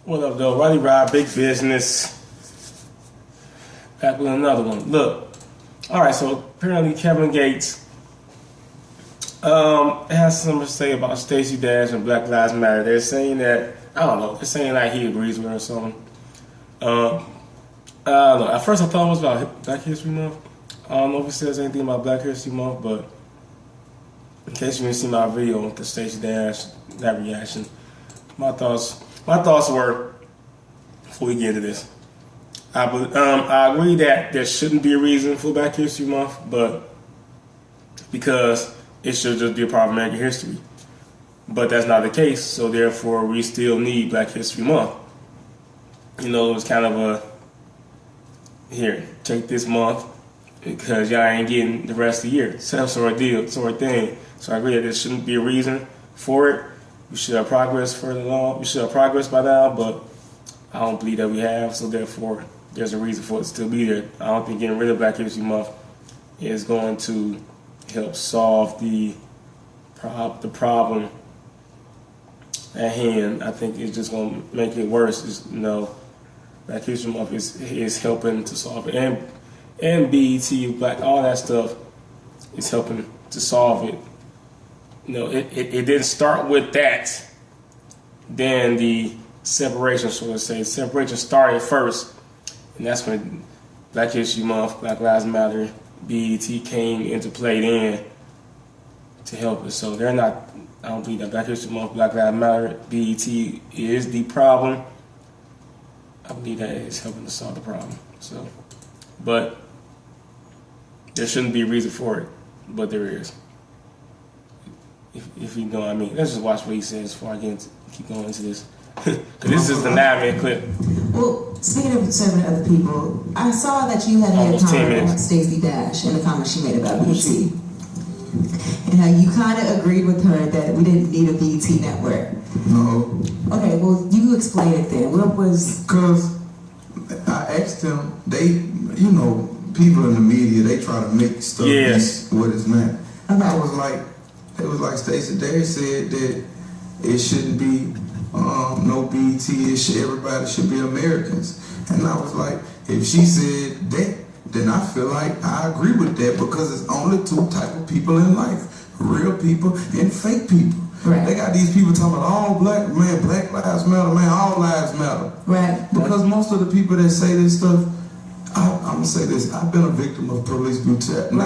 What up, though? Roddy Rod, Big Business. Back with another one. Look. Alright, so apparently Kevin Gates has something to say about Stacey Dash and Black Lives Matter. They're saying that, I don't know, they're saying like he agrees with her or something. I don't know. At first I thought it was about Black History Month. I don't know if it says anything about Black History Month, but in case you didn't see my video with the Stacey Dash, that reaction, my thoughts were, before we get into this, I agree that there shouldn't be a reason for Black History Month, but because it should just be a part of American history. But that's not the case, so therefore we still need Black History Month. You know, it was kind of a, here, take this month, because y'all ain't getting the rest of the year. Sort of deal, sort of thing. So I agree that there shouldn't be a reason for it. We should have progress further along. We should have progress by now, but I don't believe that we have. So therefore, there's a reason for it to still be there. I don't think getting rid of Black History Month is going to help solve the problem at hand. I think it's just going to make it worse. It's, you know, Black History Month is helping to solve it, and BET, Black, all that stuff is helping to solve it. You know, it didn't start with that. Then the separation, so to say, separation started first, and that's when Black History Month, Black Lives Matter, BET came into play then to help us. So they're not. I don't believe that Black History Month, Black Lives Matter, BET is the problem. I believe that it's helping to solve the problem. So, but there shouldn't be a reason for it, but there is. If you know what I mean. Let's just watch what he says before I keep going into this. Because this is the 9-minute clip. Well, speaking of serving other people, I saw that you had made a comment about Stacey Dash in the comment she made about BET. And how you kind of agreed with her that we didn't need a BET network. No. Okay, well, you explain it then. What was... Because I asked them, you know, people in the media, they try to make stuff what it's not. Okay. I was like, it was like Stacey Dash said that it shouldn't be no BET, everybody should be Americans. And I was like, if she said that, then I feel like I agree with that, because it's only two type of people in life: real people and fake people. Right. They got these people talking about all Black lives matter, man, all lives matter. Right. Because most of the people that say this stuff, I'm gonna say this: I've been a victim of police brutality.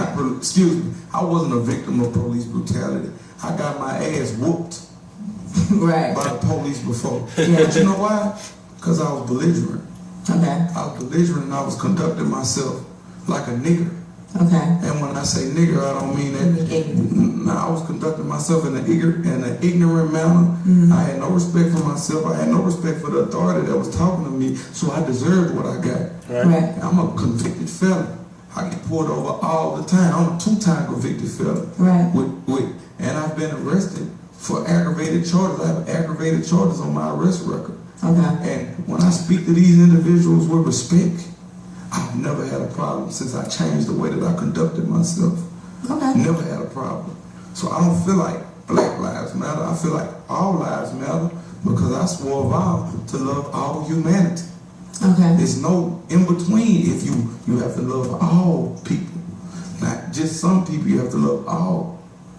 I wasn't a victim of police brutality. I got my ass whooped right. by the police before. Yeah. But you know why? Because I was belligerent. Okay. I was belligerent and I was conducting myself like a nigger. Okay. And when I say nigger, I don't mean that. I was conducting myself in an ignorant manner. Mm-hmm. I had no respect for myself. I had no respect for the authority that was talking to me. So I deserved what I got. Right. I'm a convicted felon. I get pulled over all the time. I'm a 2-time convicted felon. Right. And I've been arrested for aggravated charges. I have aggravated charges on my arrest record. Okay. And when I speak to these individuals with respect, I've never had a problem since I changed the way that I conducted myself. Okay. Never had a problem. So I don't feel like Black Lives Matter. I feel like all lives matter, because I swore a vow to love all humanity. Okay. There's no in between. If you have to love all people, not just some people. You have to love all.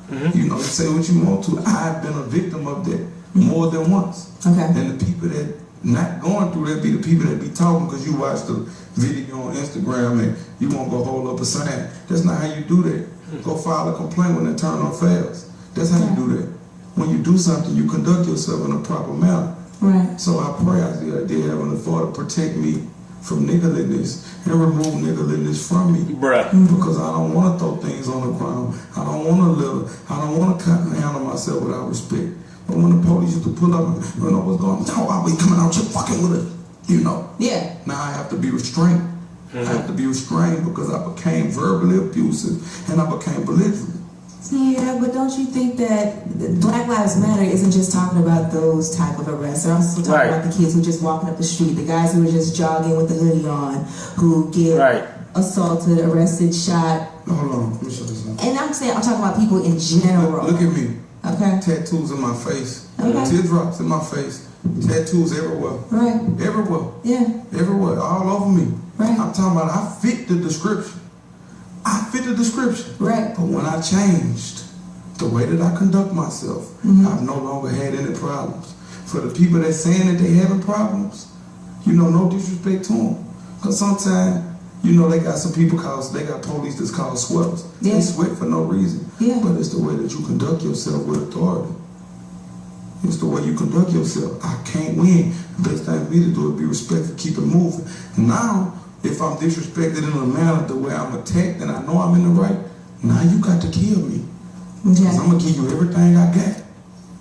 Mm-hmm. You know, say what you want to. I've been a victim of that more than once. Okay. And the people that not going through that be the people that be talking because you watch the video on Instagram and you won't go hold up a sign. That's not how you do that. Mm-hmm. Go file a complaint when the turn-on fails. That's how you do that. When you do something, you conduct yourself in a proper manner. Right. So I pray I did Heavenly Father protect me from niggerliness and remove niggerliness from me. Bruh. Because I don't want to throw things on the ground. I don't want to live. I don't want to handle myself without respect. But when the police used to pull up and you know what's going on, why we coming out here fucking with it? You know. Yeah. Now I have to be restrained. Mm-hmm. I have to be restrained because I became verbally abusive and I became belligerent. Yeah, but don't you think that Black Lives Matter isn't just talking about those type of arrests? They're also talking about the kids who are just walking up the street, the guys who are just jogging with the hoodie on, who get assaulted, arrested, shot. Hold on, let me show this. And I'm talking about people in general. Look at me. Okay. Tattoos in my face. Okay. Teardrops in my face. Tattoos everywhere. Right. Everywhere. Yeah. Everywhere. All over me. Right. I'm talking about I fit the description. I fit the description. Right. But when I changed the way that I conduct myself, I've no longer had any problems. For the people that saying that they having problems, you know, no disrespect to them. Because sometimes, you know, they got some people they got police that's called sweaters. Yeah. They sweat for no reason. Yeah. But it's the way that you conduct yourself with authority. It's the way you conduct yourself. I can't win. The best thing for me to do is be respectful, keep it moving. Now, if I'm disrespected in a manner the way I'm attacked and I know I'm in the right, now you got to kill me. Okay. Because I'm going to give you everything I got.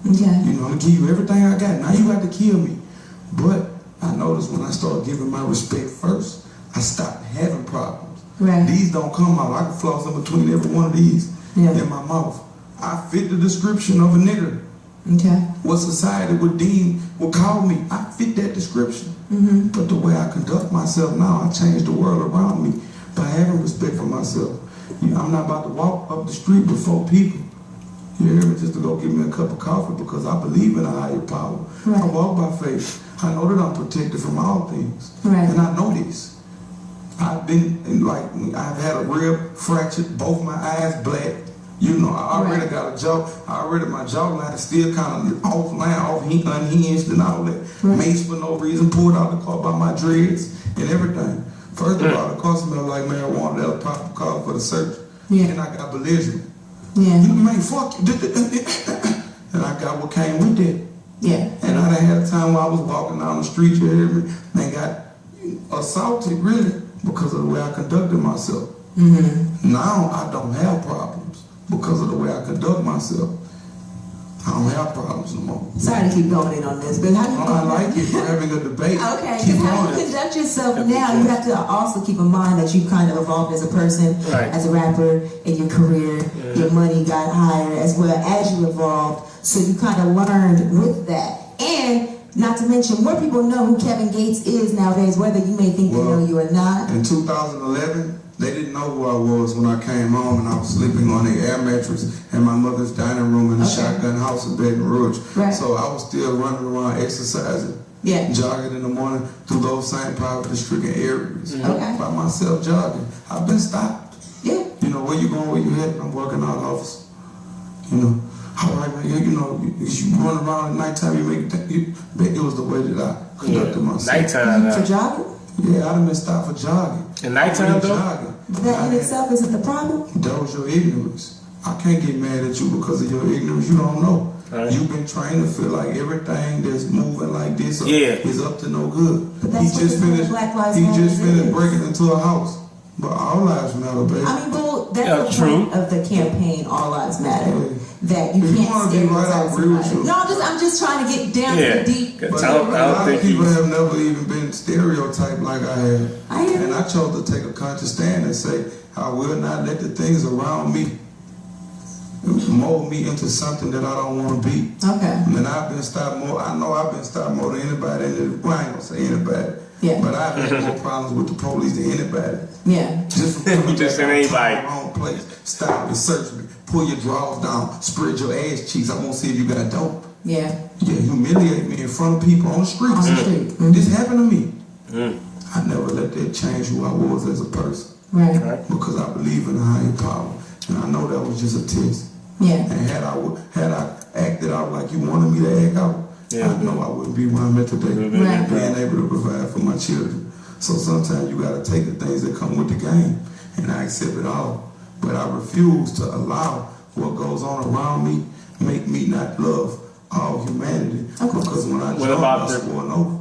Okay. You know, I'm going to give you everything I got. Now you got to kill me. But I noticed when I started giving my respect first, I stopped having problems. Right. These don't come out. I can floss in between every one of these Yeah. in my mouth. I fit the description of a nigger. Okay. What society would call me. I fit that description. But the way I conduct myself now, I change the world around me by having respect for myself. You know, I'm not about to walk up the street with 4 people. You hear me? Just to go get me a cup of coffee because I believe in a higher power. Right. I walk by faith. I know that I'm protected from all things. Right. And I know this. I've had a rib fractured, both my eyes black. You know, I already got a jaw. My jawline is still kind of offline, unhinged and all that. Right. Mace for no reason, pulled out the car by my dreads and everything. First of all, the car smelled like marijuana. That was probably called for the search. Yeah. And I got belligerent. Yeah. You man, fuck you. And I got what came with that. Yeah. And I done had a time where I was walking down the street, you hear me, and got assaulted really because of the way I conducted myself. Now I don't have problems because of the way I conduct myself. I don't have problems no more. Sorry to keep going in on this, but how do you I like it. We're having a debate. Okay, Keep because how going. you conduct yourself now, you have to also keep in mind that you kind of evolved as a person, as a rapper, in your career. Your money got higher as well as you evolved. So you kind of learned with that. And not to mention, more people know who Kevin Gates is nowadays, whether you may think they know you or not. In 2011, they didn't know who I was when I came home and I was sleeping on the air mattress in my mother's dining room in the shotgun house in Baton Rouge. Right. So I was still running around exercising, jogging in the morning through those same poverty-stricken areas by myself jogging. I've been stopped. Yeah. You know, where you going, where you heading? I'm working out, officer. You know, all right, man, you know, you run around at nighttime, it was the way that I conducted myself. Nighttime. For jogging? Yeah, I done been stopped for jogging. And nighttime, though? Jogging. That in itself isn't the problem? That was your ignorance. I can't get mad at you because of your ignorance. You don't know. Right. You've been trained to feel like everything that's moving like this is up to no good. But that's he just finished breaking into a house. But all lives matter, baby. I mean, well, that's the point of the campaign, All Lives Matter. That you can't stereotype somebody. No, I'm just trying to get down to the deep. But a lot of people have never even been stereotyped like I have. And I chose to take a conscious stand and say, I will not let the things around me mold me into something that I don't want to be. Okay. And I've been stopped more. I know I've been stopped more than anybody. Well, I ain't gonna say anybody. Yeah. But I've had more problems with the police than anybody. Yeah. Just for coming just in anybody. to the wrong place. Stop and search me. Pull your drawers down. Spread your ass cheeks. I won't see if you got dope. Yeah. Yeah, humiliate me in front of people on the streets. On the street. This happened to me. I never let that change who I was as a person. Right. Because I believe in a higher power. And I know that was just a test. Yeah. And had I acted out like you wanted me to act out, I know I wouldn't be where I'm at today. Right. Being able to provide for my children. So sometimes you gotta take the things that come with the game. And I accept it all. But I refuse to allow what goes on around me make me not love all humanity. Because when I joined, I swore an oath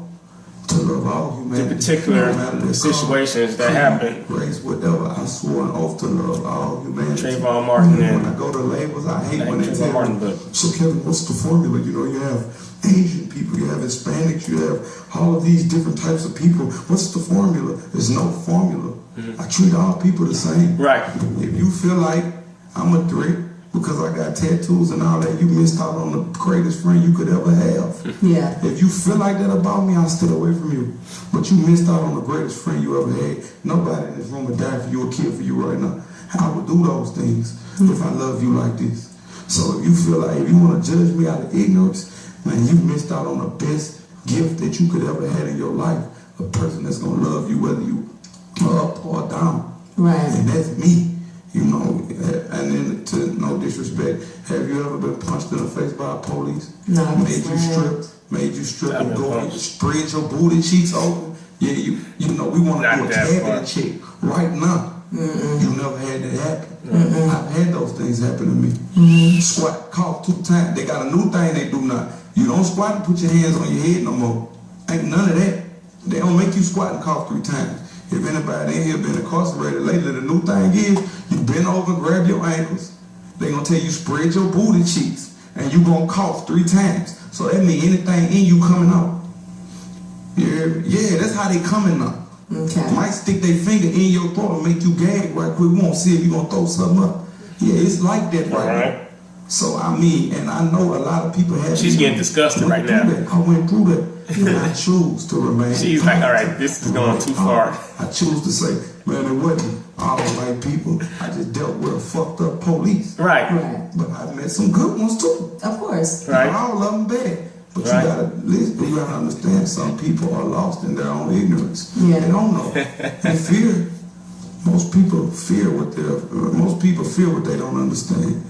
to love all humanity. The particular situations that happen. Race, whatever. I swore an oath to love all humanity. Trayvon Martin. When I go to labels, I hate when they tell me, so Kevin, what's the formula? You know, you have Asian people, you have Hispanics, you have all of these different types of people. What's the formula? There's no formula. I treat all people the same. Right. If you feel like I'm a threat because I got tattoos and all that, you missed out on the greatest friend you could ever have. Yeah. If you feel like that about me, I'll stay away from you. But you missed out on the greatest friend you ever had. Nobody in this room would die for you or kill for you right now. I would do those things if I love you like this. So if you feel like, if you want to judge me out of ignorance, man, you missed out on the best gift that you could ever had in your life. A person that's gonna love you whether you are up or down. Right. And that's me. You know, and then to no disrespect, have you ever been punched in the face by a police? No. Made you strip and go and spread your booty cheeks open? Yeah, you know, we want to do a cabinet check right now. You never had that happen. I've had those things happen to me. Squat, cough 2 times. They got a new thing they do now. You don't squat and put your hands on your head no more. Ain't none of that. They don't make you squat and cough 3 times. If anybody in here been incarcerated lately, the new thing is you bend over, grab your ankles. They gonna tell you spread your booty cheeks, and you gonna cough 3 times. So that means anything in you coming out. Yeah, that's how they coming out. Okay. Might stick their finger in your throat and make you gag right quick. We won't see if you gonna throw something up. Yeah, it's like that right now. So I mean, and I know a lot of people have. She's getting disgusted right now. I went through that. And I choose to remain. She's like, all right, this is going too far. I choose to say, man, it wasn't all white people. I just dealt with a fucked up police. Right. But I met some good ones too. Of course. Right. All of them bad. But you gotta listen. You gotta understand. Some people are lost in their own ignorance. Yeah. They don't know. They fear. Most people fear what they don't understand.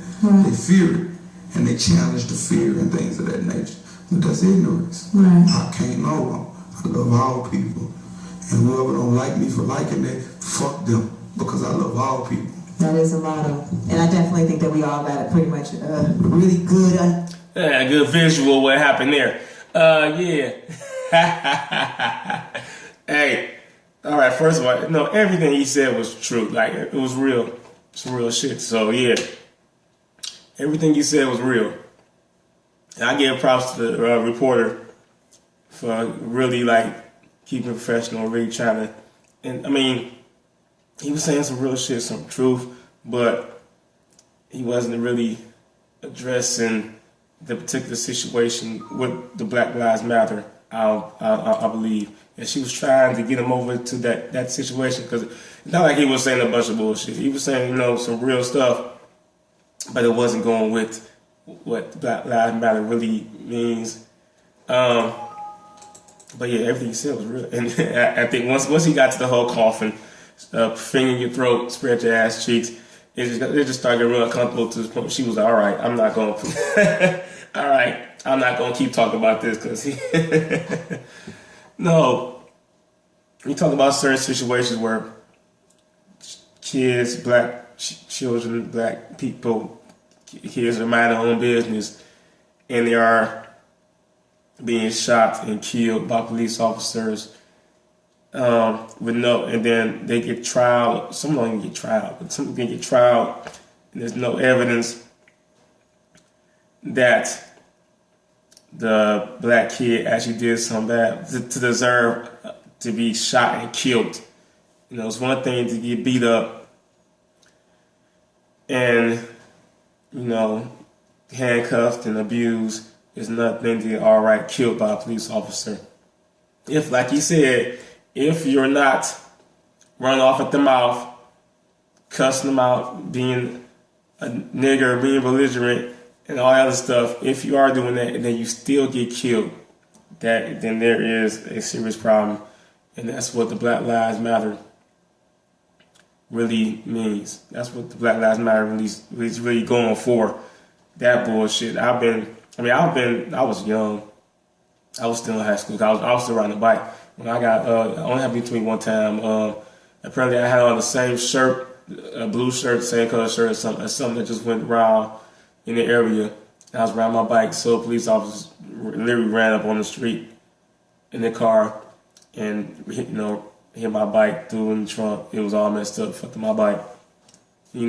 They fear it, and they challenge the fear and things of that nature. But that's ignorance. Right. I can't know wrong. I love all people. And whoever don't like me for liking that, fuck them. Because I love all people. That is a motto. And I definitely think that we all got it pretty much really good. Good visual of what happened there. Yeah. Hey. All right, first of all, no, everything he said was true. Like, it was real. Some real shit. So, yeah. Everything he said was real. And I give props to the reporter for really, like, keeping professional, really trying to... And, I mean, he was saying some real shit, some truth, but he wasn't really addressing the particular situation with the Black Lives Matter, I believe. And she was trying to get him over to that situation, because it's not like he was saying a bunch of bullshit. He was saying, you know, some real stuff, but it wasn't going with what Black Lives Matter really means. But yeah, everything he said was real. And I think once he got to the whole coughing, finger in your throat, spread your ass cheeks, it just started getting real uncomfortable to the point where she was like, all right, I'm not going to keep talking about this, because no. You talk about certain situations where kids, black children, black people, kids are minding their own business, and they are being shot and killed by police officers and then they get trial. Some don't even get trial, but some can get trial, and there's no evidence that the black kid actually did something bad to deserve to be shot and killed. You know, it's one thing to get beat up and, you know, handcuffed and abused. It's nothing to get outright killed by a police officer. If, like you said, if you're not running off at the mouth, cussing them out, being a nigger, being belligerent, and all that other stuff, if you are doing that and then you still get killed, then there is a serious problem. And that's what the Black Lives Matter really means. That's what the Black Lives Matter is really going for. That bullshit. I was young. I was still in high school. I was still riding a bike. When I got, I only had between one time. Apparently I had on the same shirt, a blue shirt, same color shirt, something that just went around in the area. I was riding my bike, so police officers literally ran up on the street in their car and, hit my bike, threw it in the trunk. It was all messed up, fucked up my bike. Hit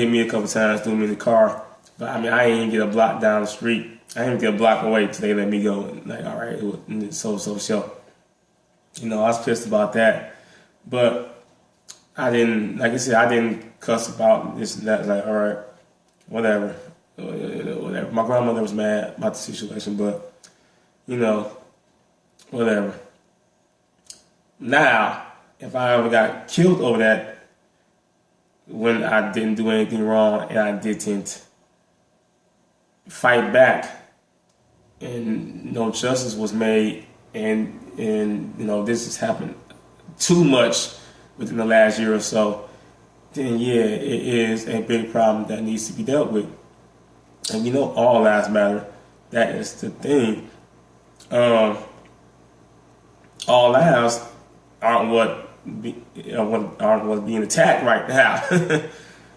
me a couple times, threw me in the car. But I mean, I ain't get a block down the street. I didn't get a block away till they let me go. And like, all right, so. I was pissed about that. But I didn't, like I said, I didn't cuss about this and that. Like, all right, whatever. My grandmother was mad about the situation, but, whatever. Now, if I ever got killed over that, when I didn't do anything wrong and I didn't fight back, and no justice was made, and this has happened too much within the last year or so, then yeah, it is a big problem that needs to be dealt with. And all lives matter. That is the thing. All lives aren't what's being attacked right now.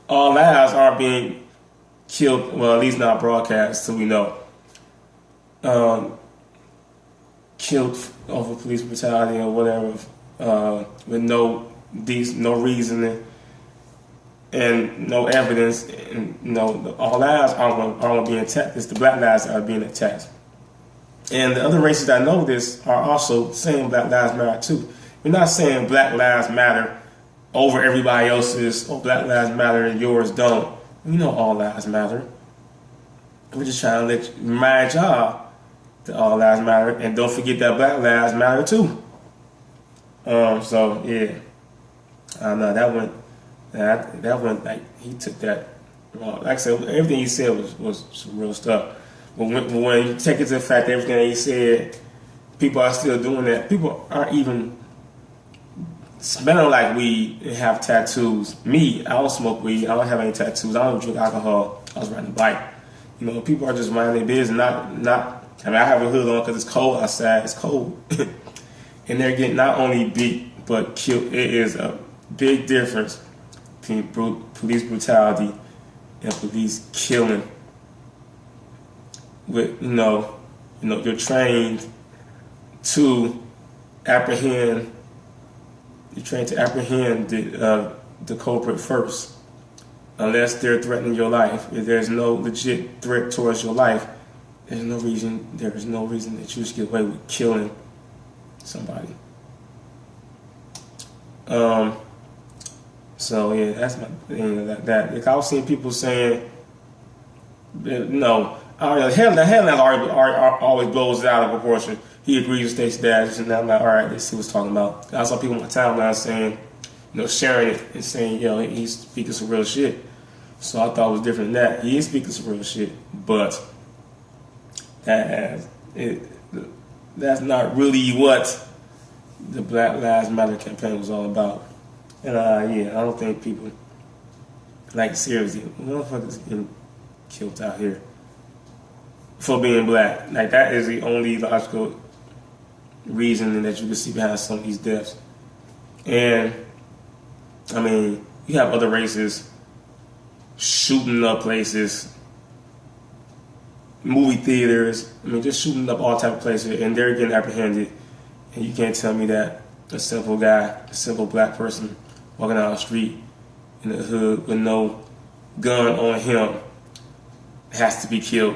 All lives aren't being killed. Well, at least not broadcast, so we know. Killed over police brutality or whatever, with no reasoning and no evidence. And all lives aren't being attacked. It's the black lives that are being attacked. And the other races that know this are also saying Black Lives Matter too. We're not saying Black Lives Matter over everybody else's, or Black Lives Matter and yours don't. We know all lives matter. We're just trying to remind y'all that all lives matter, and don't forget that Black Lives Matter too. So yeah, I don't know, that went like he took that wrong. Like I said, everything he said was some real stuff. But when you take into the fact that everything he said, people are still doing that. People aren't even smelling like weed and have tattoos. Me, I don't smoke weed. I don't have any tattoos. I don't drink alcohol. I was riding a bike. People are just minding their business. Not. I mean, I have a hood on because it's cold outside. It's cold, and they're getting not only beat but killed. It is a big difference between police brutality and police killing. With you're trained to apprehend. You're trained to apprehend the culprit first, unless they're threatening your life. If there's no legit threat towards your life, there's no reason that you should get away with killing somebody. So yeah, that's my thing. That if I was seeing people saying, the headline always blows it out of proportion. He agrees with Stacey Dash, and I'm like, all right, let's see what's talking about. I saw people on my timeline saying, sharing it and saying, he's speaking some real shit. So I thought it was different than that. He is speaking some real shit, but that's not really what the Black Lives Matter campaign was all about. And I don't think people, like, seriously, motherfuckers getting killed out here for being black. Like, that is the only logical reason that you can see behind some of these deaths. And I mean, you have other races shooting up places, movie theaters, just shooting up all type of places, and they're getting apprehended. And you can't tell me that a simple black person walking down the street in the hood with no gun on him has to be killed.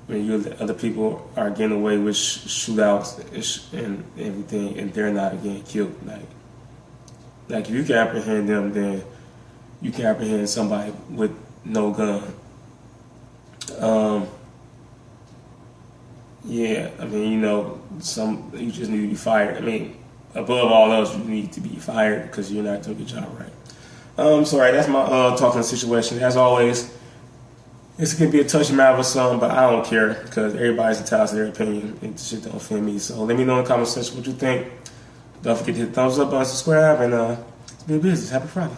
When other people are getting away with shootouts and everything, and they're not getting killed. Like if you can apprehend them, then you can apprehend somebody with no gun. Yeah, you just need to be fired. Above all else, you need to be fired because you're not doing your job right. Sorry, that's my talking situation. As always, this could be a touchy matter for some, but I don't care because everybody's entitled to their opinion and shit don't offend me. So let me know in the comment section what you think. Don't forget to hit the thumbs up button, subscribe, and be a business. Happy Friday.